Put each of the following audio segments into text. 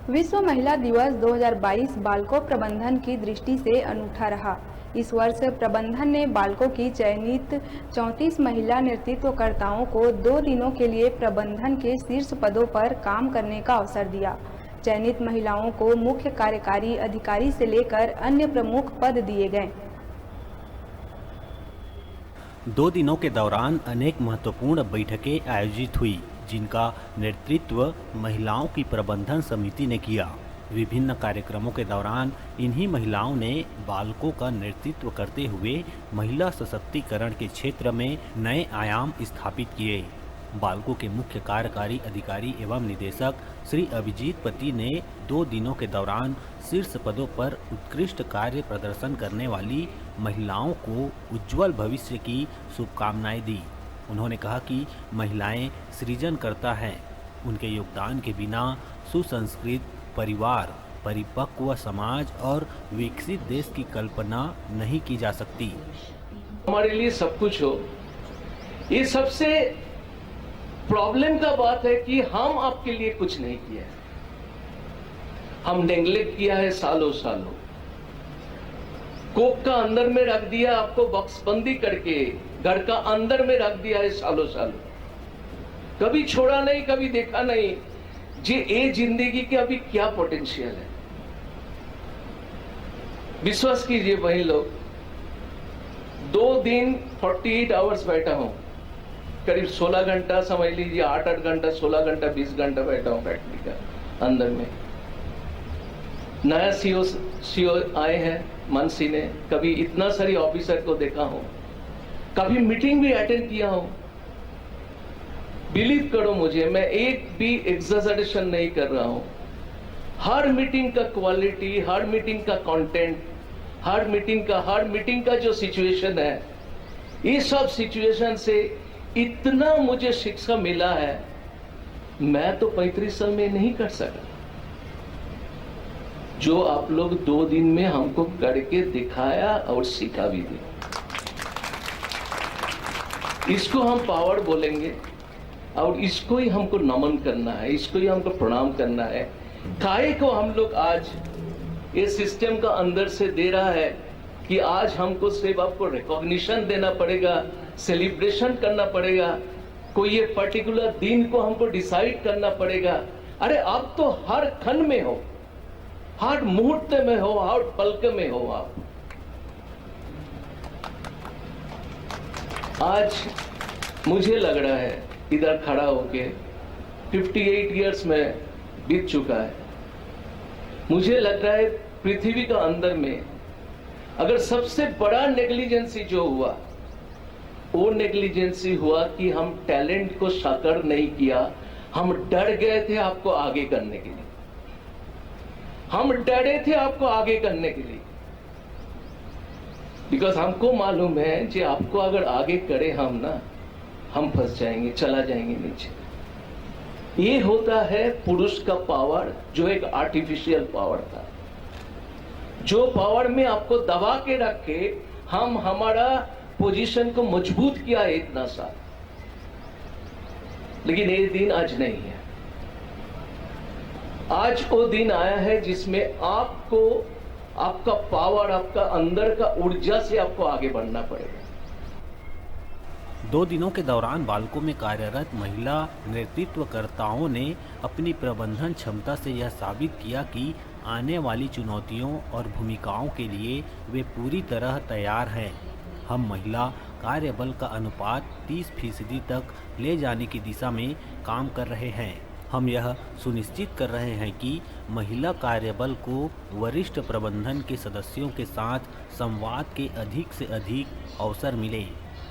विश्व महिला दिवस 2022 बालकों प्रबंधन की दृष्टि से अनूठा रहा। इस वर्ष प्रबंधन ने बालकों की चयनित 34 महिला नेतृत्वकर्ताओं को 2 दिनों के लिए प्रबंधन के शीर्ष पदों पर काम करने का अवसर दिया। चयनित महिलाओं को मुख्य कार्यकारी अधिकारी से लेकर अन्य प्रमुख पद दिए गए। 2 दिनों के दौरान अनेक महत्वपूर्ण बैठकें आयोजित हुई, जिनका नेतृत्व महिलाओं की प्रबंधन समिति ने किया। विभिन्न कार्यक्रमों के दौरान इन्हीं महिलाओं ने बालकों का नेतृत्व करते हुए महिला सशक्तिकरण के क्षेत्र में नए आयाम स्थापित किए। बालकों के मुख्य कार्यकारी अधिकारी एवं निदेशक श्री अभिजीत पति ने 2 दिनों के दौरान शीर्ष पदों पर उत्कृष्ट कार्य प्रदर्शन करने वाली महिलाओं को उज्जवल भविष्य की शुभकामनाएं दी। उन्होंने कहा कि महिलाएं सृजनकर्ता हैं। उनके योगदान के बिना सुसंस्कृत परिवार, परिपक्व समाज और विकसित देश की कल्पना नहीं की जा सकती। हमारे लिए सब कुछ हो, ये सबसे प्रॉब्लम का बात है कि हम आपके लिए कुछ नहीं किया है। हम नेग्लेक्ट किया है सालों सालों। कोक का अंदर में रख दिया, आपको बक्सबंदी करके घर का अंदर में रख दिया है सालों सालों। कभी छोड़ा नहीं, कभी देखा नहीं जी ये जिंदगी के अभी क्या पोटेंशियल है। विश्वास कीजिए वही लोग, 2 दिन 48 आवर्स बैठा हूं, करीब 16 घंटा समझ लीजिए, 8-8 घंटा, 16 घंटा, 20 घंटा बैठा हूं फैक्ट्री का अंदर में। नया सीओ आए हैं मानसी ने, कभी इतना सारी ऑफिसर को देखा हूं, कभी मीटिंग भी अटेंड किया हूं। बिलीव करो मुझे, मैं एक भी एग्जैजरेशन नहीं कर रहा हूं। हर मीटिंग का क्वालिटी, हर मीटिंग का कंटेंट, हर मीटिंग का जो सिचुएशन है, ये सब सिचुएशन से इतना मुझे शिक्षा मिला है, मैं तो 35 साल में नहीं कर सका जो आप लोग 2 दिन में हमको करके दिखाया और सिखा भी दिया। इसको हम पावर बोलेंगे और इसको ही हमको नमन करना है, इसको ही हमको प्रणाम करना है। काहे को हम लोग आज ये सिस्टम का अंदर से दे रहा है कि आज हमको सिर्फ आपको रिकॉग्निशन देना पड़ेगा, सेलिब्रेशन करना पड़ेगा, कोई ये पर्टिकुलर दिन को हमको डिसाइड करना पड़ेगा। अरे आप तो हर क्षण में हो, हर मुहूर्त में हो, हर पल में हो आप। आज मुझे लग रहा है इधर खड़ा होके 58 इयर्स में बीत चुका है। मुझे लग रहा है पृथ्वी का अंदर में अगर सबसे बड़ा नेग्लिजेंसी जो हुआ, वो नेग्लिजेंसी हुआ कि हम टैलेंट को साकार नहीं किया। हम डर गए थे आपको आगे करने के लिए, हम डरे थे आपको आगे करने के लिए, बिकॉज हमको मालूम है कि आपको अगर आगे करे हम फंस जाएंगे, चला जाएंगे नीचे। ये होता है पुरुष का पावर, जो एक आर्टिफिशियल पावर था, जो पावर में आपको दबा के रखे हम हमारा पोजीशन को मजबूत किया है इतना सा। लेकिन ये दिन आज नहीं है। आज वो दिन आया है जिसमें आपको आपका पावर, आपका अंदर का ऊर्जा से आपको आगे बढ़ना पड़ेगा। 2 दिनों के दौरान बालकों में कार्यरत महिला नेतृत्वकर्ताओं ने अपनी प्रबंधन क्षमता से यह साबित किया कि आने वाली चुनौतियों और भूमिकाओं के लिए वे पूरी तरह तैयार हैं। हम महिला कार्यबल का अनुपात 30% तक ले जाने की दिशा में काम कर रहे हैं। हम यह सुनिश्चित कर रहे हैं कि महिला कार्यबल को वरिष्ठ प्रबंधन के सदस्यों के साथ संवाद के अधिक से अधिक अवसर मिले।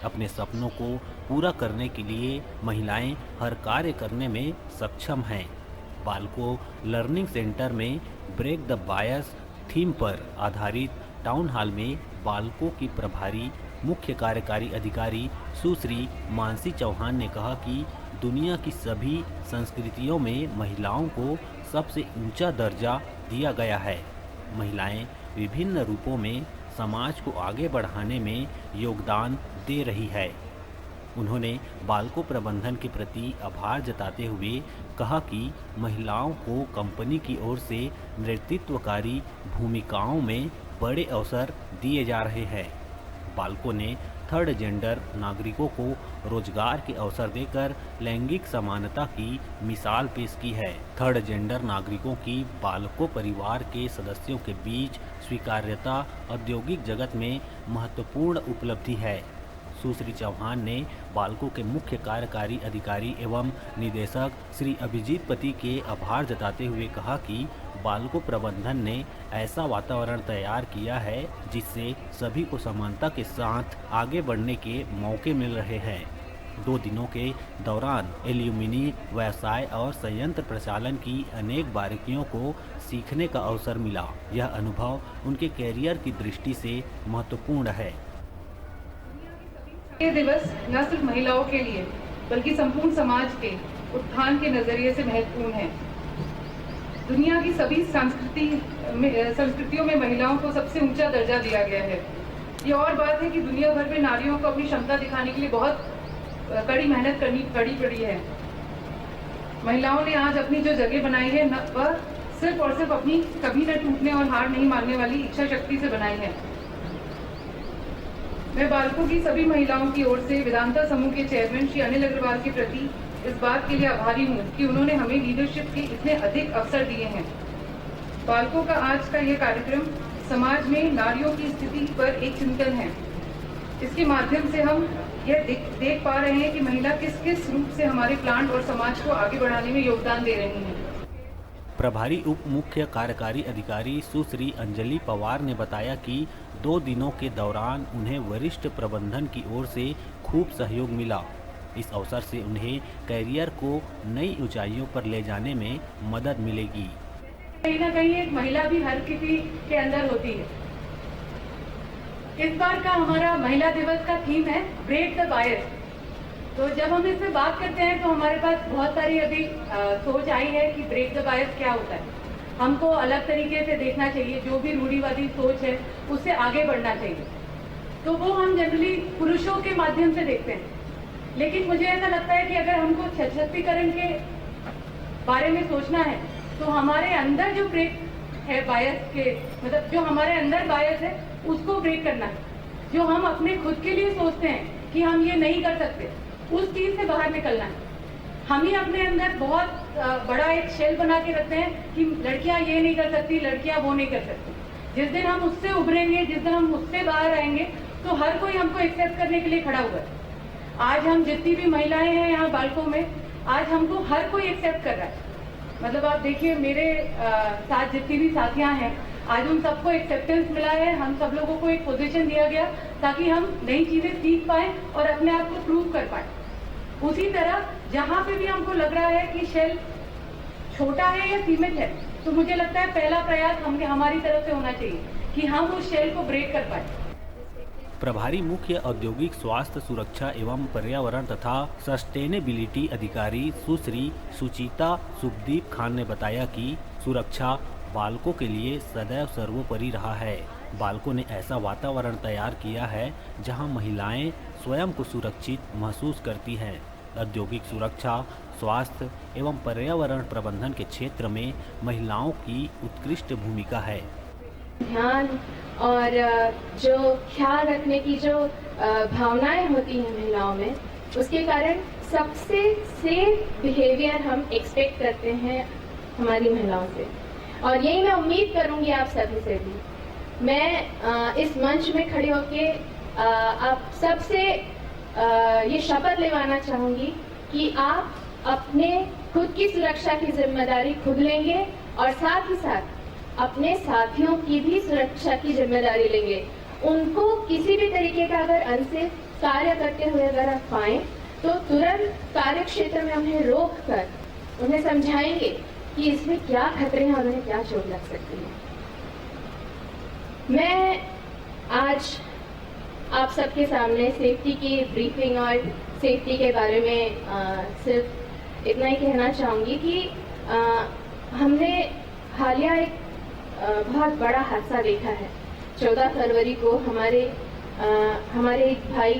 अपने सपनों को पूरा करने के लिए महिलाएं हर कार्य करने में सक्षम हैं। बालकों लर्निंग सेंटर में ब्रेक द बायस थीम पर आधारित टाउन हॉल में बालकों की प्रभारी मुख्य कार्यकारी अधिकारी सुश्री मानसी चौहान ने कहा कि दुनिया की सभी संस्कृतियों में महिलाओं को सबसे ऊंचा दर्जा दिया गया है। महिलाएं विभिन्न रूपों में समाज को आगे बढ़ाने में योगदान दे रही है। उन्होंने बाल्को प्रबंधन के प्रति आभार जताते हुए कहा कि महिलाओं को कंपनी की ओर से नेतृत्वकारी भूमिकाओं में बड़े अवसर दिए जा रहे हैं। बाल्को ने थर्ड जेंडर नागरिकों को रोजगार के अवसर देकर लैंगिक समानता की मिसाल पेश की है। थर्ड जेंडर नागरिकों की बाल्को परिवार के सदस्यों के बीच स्वीकार्यता औद्योगिक जगत में महत्वपूर्ण उपलब्धि है। सुश्री चौहान ने बाल्को के मुख्य कार्यकारी अधिकारी एवं निदेशक श्री अभिजीत पति के आभार जताते हुए कहा कि बाल्को प्रबंधन ने ऐसा वातावरण तैयार किया है जिससे सभी को समानता के साथ आगे बढ़ने के मौके मिल रहे हैं। 2 दिनों के दौरान एल्यूमिनी व्यवसाय और संयंत्र प्रचालन की अनेक बारीकियों को सीखने का अवसर मिला। यह अनुभव उनके कैरियर की दृष्टि से महत्वपूर्ण है। ये दिवस न सिर्फ महिलाओं के लिए बल्कि संपूर्ण समाज के उत्थान के नजरिए से महत्वपूर्ण है। दुनिया की सभी संस्कृतियों में महिलाओं को सबसे ऊंचा दर्जा दिया गया है। ये और बात है कि दुनिया भर में नारियों को अपनी क्षमता दिखाने के लिए बहुत कड़ी मेहनत करनी पड़ी है। महिलाओं ने आज अपनी जो जगह बनाई है वह सिर्फ और सिर्फ अपनी कभी न टूटने और हार नहीं मानने वाली इच्छा शक्ति से बनाई है। मैं बाल्को की सभी महिलाओं की ओर से वेदांता समूह के चेयरमैन श्री अनिल अग्रवाल के प्रति इस बात के लिए आभारी हूँ कि उन्होंने हमें लीडरशिप के इतने अधिक अवसर दिए हैं। बाल्को का आज का यह कार्यक्रम समाज में नारियों की स्थिति पर एक चिंतन है। इसके माध्यम से हम यह देख पा रहे हैं कि महिला किस किस रूप से हमारे प्लांट और समाज को आगे बढ़ाने में योगदान दे रही हैं। प्रभारी उप मुख्य कार्यकारी अधिकारी सुश्री अंजलि पवार ने बताया कि 2 दिनों के दौरान उन्हें वरिष्ठ प्रबंधन की ओर से खूब सहयोग मिला। इस अवसर से उन्हें कैरियर को नई ऊंचाइयों पर ले जाने में मदद मिलेगी। कहीं ना कहीं एक महिला भी हर किसी के अंदर होती है। इस बार का हमारा महिला दिवस का थीम है ब्रेक द बायस। तो जब हम इसमें बात करते हैं तो हमारे पास बहुत सारी अभी सोच आई है कि ब्रेक द बायस क्या होता है। हमको अलग तरीके से देखना चाहिए, जो भी रूढ़िवादी सोच है उससे आगे बढ़ना चाहिए। तो वो हम जनरली पुरुषों के माध्यम से देखते हैं, लेकिन मुझे ऐसा लगता है कि अगर हमको सशक्तिकरण के बारे में सोचना है तो हमारे अंदर जो ब्रेक है बायस के, मतलब जो हमारे अंदर बायस है उसको ब्रेक करना है। जो हम अपने खुद के लिए सोचते हैं कि हम ये नहीं कर सकते, उस चीज से बाहर निकलना है। हम ही अपने अंदर बहुत बड़ा एक शेल बना के रखते हैं कि लड़कियां ये नहीं कर सकती, लड़कियां वो नहीं कर सकती। जिस दिन हम उससे उभरेंगे, जिस दिन हम उससे बाहर आएंगे तो हर कोई हमको एक्सेप्ट करने के लिए खड़ा हुआ है। आज हम जितनी भी महिलाएं हैं यहाँ बाल्को में, आज हमको हर कोई एक्सेप्ट कर रहा है। मतलब आप देखिए मेरे साथ जितनी भी साथियां हैं, आज उन सबको एक्सेप्टेंस मिला है। हम सब लोगों को एक पोजीशन दिया गया ताकि हम नई चीजें सीख पाए और अपने आप को प्रूव कर पाए। उसी तरह जहाँ पे भी हमको लग रहा है कि शेल छोटा है या सीमित है, तो मुझे लगता है पहला प्रयास हमारी तरफ से होना चाहिए कि हम उस शेल को ब्रेक कर पाए। प्रभारी मुख्य औद्योगिक स्वास्थ्य सुरक्षा एवं पर्यावरण तथा सस्टेनेबिलिटी अधिकारी सुश्री सुचिता सुखदीप खान ने बताया कि सुरक्षा बाल्को के लिए सदैव सर्वोपरि रहा है। बाल्को ने ऐसा वातावरण तैयार किया है जहां महिलाएं स्वयं को सुरक्षित महसूस करती हैं। औद्योगिक सुरक्षा, स्वास्थ्य एवं पर्यावरण प्रबंधन के क्षेत्र में महिलाओं की उत्कृष्ट भूमिका है। ध्यान और जो ख्याल रखने की जो भावनाएं होती हैं महिलाओं में, उसके कारण सबसे सेफ बिहेवियर हम एक्सपेक्ट करते हैं हमारी महिलाओं से। और यही मैं उम्मीद करूंगी आप सभी से भी। मैं इस मंच में खड़े होके आप सबसे ये शपथ लेवाना चाहूंगी कि आप अपने खुद की सुरक्षा की जिम्मेदारी खुद लेंगे और साथ ही साथ अपने साथियों की भी सुरक्षा की जिम्मेदारी लेंगे। उनको किसी भी तरीके का अगर अनसेफ कार्य करते हुए अगर आप पाएं तो तुरंत कार्य क्षेत्र में उन्हें रोक कर उन्हें समझाएंगे कि इसमें क्या खतरे हैं और उन्हें क्या चोट लग सकती है। मैं आज आप सबके सामने सेफ्टी की ब्रीफिंग और सेफ्टी के बारे में सिर्फ इतना ही कहना चाहूँगी कि हमने हालिया एक बहुत बड़ा हादसा देखा है। 14 फरवरी को हमारे एक भाई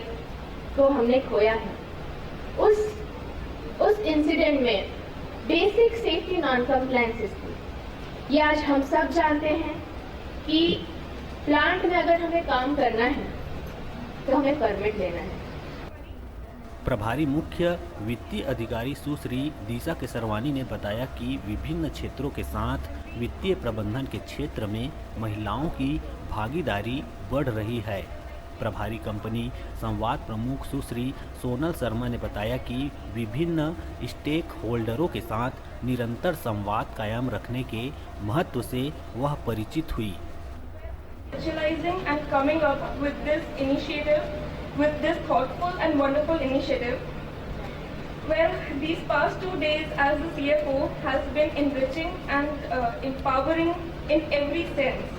को हमने खोया है। उस इंसिडेंट में बेसिक सेफ्टी नॉन कंप्लायंसेस थी। ये आज हम सब जानते हैं कि प्लांट में अगर हमें काम करना है तो हमें परमिट लेना है। प्रभारी मुख्य वित्तीय अधिकारी सुश्री दिशा केसरवानी ने बताया कि विभिन्न क्षेत्रों के साथ वित्तीय प्रबंधन के क्षेत्र में महिलाओं की भागीदारी बढ़ रही है। प्रभारी कंपनी संवाद प्रमुख सुश्री सोनल शर्मा ने बताया कि विभिन्न स्टेक होल्डरों के साथ निरंतर संवाद कायम रखने के महत्व से वह परिचित हुई। Visualizing and coming up with this initiative, with this thoughtful and wonderful initiative. Well, these past 2 days as the CFO has been enriching and empowering in every sense.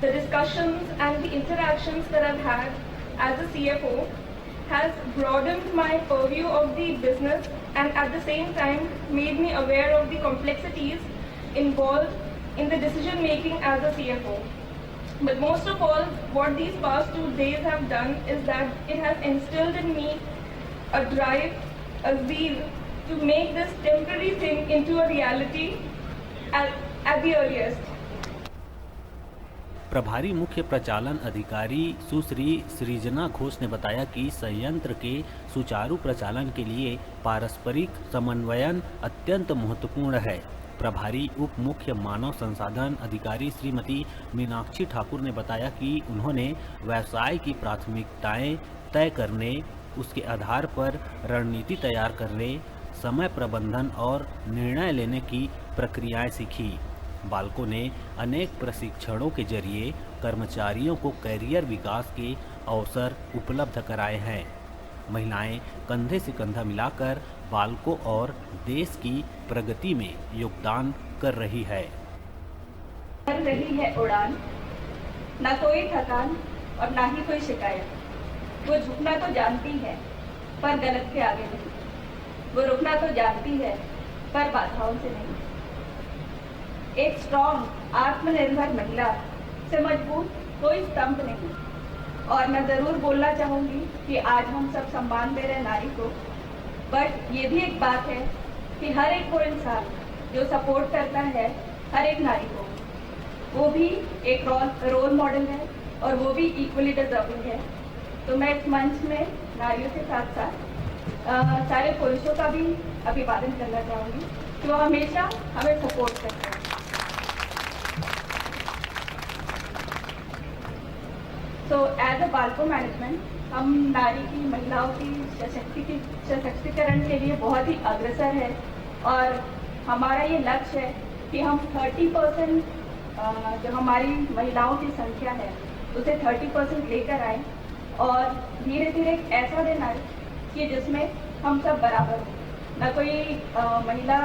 The discussions and the interactions that I've had as a CFO has broadened my purview of the business and at the same time made me aware of the complexities involved in the decision making as a CFO. But most of all, what these past 2 days have done is that it has instilled in me a drive, a zeal to make this temporary thing into a reality at the earliest. प्रभारी मुख्य प्रचालन अधिकारी सुश्री सृजना घोष ने बताया कि संयंत्र के सुचारू प्रचालन के लिए पारस्परिक समन्वयन अत्यंत महत्वपूर्ण है। प्रभारी उप मुख्य मानव संसाधन अधिकारी श्रीमती मीनाक्षी ठाकुर ने बताया कि उन्होंने व्यवसाय की प्राथमिकताएं तय करने, उसके आधार पर रणनीति तैयार करने, समय प्रबंधन और निर्णय लेने की प्रक्रियाएं सीखी। बाल्को ने अनेक प्रशिक्षणों के जरिए कर्मचारियों को कैरियर विकास के अवसर उपलब्ध कराए हैं। महिलाएं कंधे से कंधा मिलाकर बाल्को और देश की प्रगति में योगदान कर रही है। कर रही है उड़ान, न कोई थकान और ना ही कोई शिकायत। वो झुकना तो जानती है पर गलत के आगे नहीं, वो रुकना तो जानती है पर बाधाओं से नहीं। एक स्ट्रॉन्ग आत्मनिर्भर महिला से मजबूत कोई स्तंभ नहीं। और मैं ज़रूर बोलना चाहूँगी कि आज हम सब सम्मान दे रहे नारी को, बट ये भी एक बात है कि हर एक वो इंसान जो सपोर्ट करता है हर एक नारी को, वो भी एक रोल मॉडल है और वो भी इक्वली डिजर्विंग है। तो मैं इस मंच में नारियों के साथ साथ सारे पुरुषों का भी अभिवादन करना चाहूँगी कि वो हमेशा हमें सपोर्ट करते हैं। तो एज अ बाल्को मैनेजमेंट हम नारी की, महिलाओं की सशक्तिकरण के लिए बहुत ही अग्रसर है और हमारा ये लक्ष्य है कि हम 30% जो हमारी महिलाओं की संख्या है उसे 30% लेकर आए और धीरे धीरे ऐसा दिन आए कि जिसमें हम सब बराबर हो, ना कोई महिला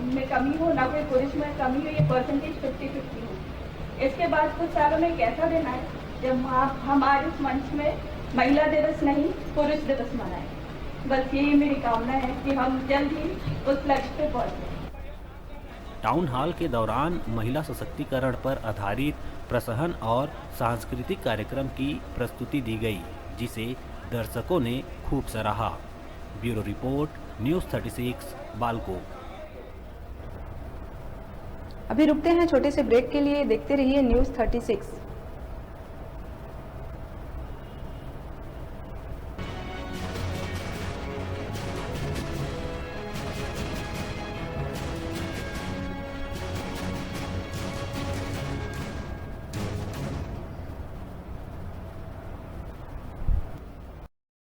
में कमी हो, ना कोई पुरुष में कमी हो, ये परसेंटेज 50-50 हो। इसके बाद कुछ सालों में एक ऐसा दिन आए जब हमारे इस मंच में महिला दिवस नहीं पुरुष दिवस मनाएं। बस यही मेरी कामना है कि हम जल्द ही उस लक्ष्य पे पहुंचे। टाउन हॉल के दौरान महिला सशक्तिकरण पर आधारित प्रसहन और सांस्कृतिक कार्यक्रम की प्रस्तुति दी गई, जिसे दर्शकों ने खूब सराहा। Bureau report, news 36 Balco. अभी रुकते हैं छोटे से ब्रेक के लिए, देखते रहिए न्यूज़ 36।